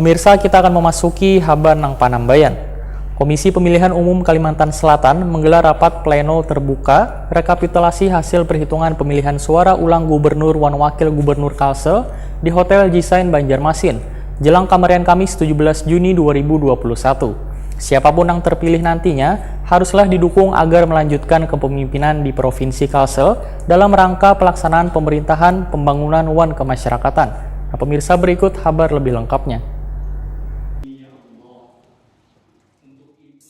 Pemirsa, kita akan memasuki Habanang Panambayan. Komisi Pemilihan Umum Kalimantan Selatan menggelar rapat pleno terbuka rekapitulasi hasil perhitungan pemilihan suara ulang Gubernur dan Wakil Gubernur Kalsel di Hotel Jisain Banjarmasin, jelang kamarian Kamis 17 Juni 2021. Siapapun yang terpilih nantinya haruslah didukung agar melanjutkan kepemimpinan di Provinsi Kalsel dalam rangka pelaksanaan pemerintahan pembangunan wan kemasyarakatan. Nah, pemirsa, berikut kabar lebih lengkapnya.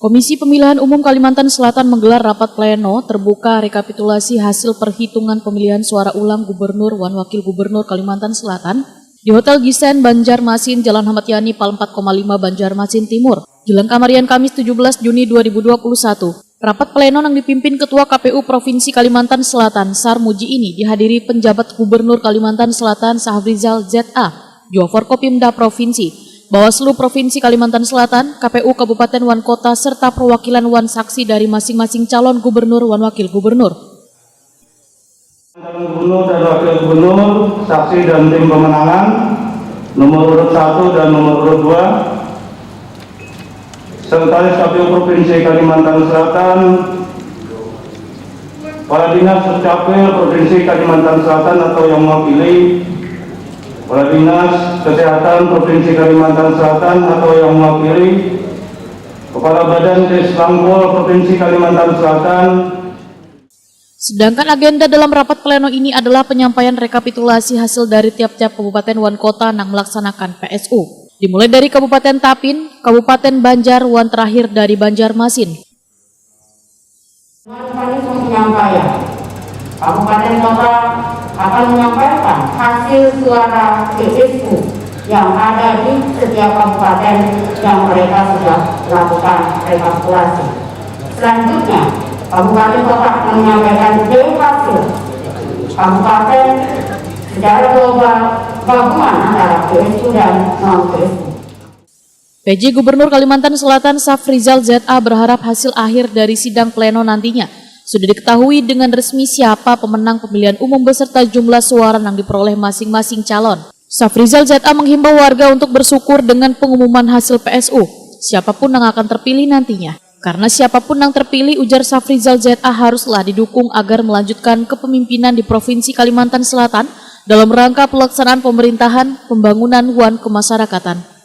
Komisi Pemilihan Umum Kalimantan Selatan menggelar rapat pleno terbuka rekapitulasi hasil perhitungan pemilihan suara ulang Gubernur dan Wakil Gubernur Kalimantan Selatan di Hotel Jisain Banjarmasin, Jalan Ahmad Yani, Pal 4,5 Banjarmasin Timur, jelang kamarian Kamis 17 Juni 2021. Rapat pleno yang dipimpin Ketua KPU Provinsi Kalimantan Selatan, Sarmuji ini dihadiri penjabat Gubernur Kalimantan Selatan Safrizal ZA, Jua Forkopimda Provinsi, Bawaslu Provinsi Kalimantan Selatan, KPU Kabupaten wan Kota, serta perwakilan wan saksi dari masing-masing calon gubernur wan wakil gubernur. Calon gubernur dan wakil gubernur, saksi dan tim pemenangan, nomor urut 1 dan nomor urut 2, Sekretaris KPU Provinsi Kalimantan Selatan, Kepala Dinas Dukcapil Provinsi Kalimantan Selatan atau yang mewakili, Kepala Dinas Kesehatan Provinsi Kalimantan Selatan atau yang mewakili, Kepala Badan Dislangpol Provinsi Kalimantan Selatan. Sedangkan agenda dalam rapat pleno ini adalah penyampaian rekapitulasi hasil dari tiap-tiap kabupaten wan kota yang melaksanakan PSU. Dimulai dari Kabupaten Tapin, Kabupaten Banjar, wan terakhir dari Banjarmasin. Kabupaten kota akan menyampaikan hasil suara PSU yang ada di setiap kabupaten yang mereka sudah lakukan rekapitulasi. Selanjutnya, kabupaten kota akan menyampaikan hasil kabupaten secara global gabungan antara PSU dan non-PSU. PJ Gubernur Kalimantan Selatan Safrizal ZA berharap hasil akhir dari sidang pleno nantinya sudah diketahui dengan resmi siapa pemenang pemilihan umum beserta jumlah suara yang diperoleh masing-masing calon. Safrizal ZA menghimbau warga untuk bersyukur dengan pengumuman hasil PSU, siapapun yang akan terpilih nantinya. Karena siapapun yang terpilih, ujar Safrizal ZA, haruslah didukung agar melanjutkan kepemimpinan di Provinsi Kalimantan Selatan dalam rangka pelaksanaan pemerintahan pembangunan wan kemasyarakatan.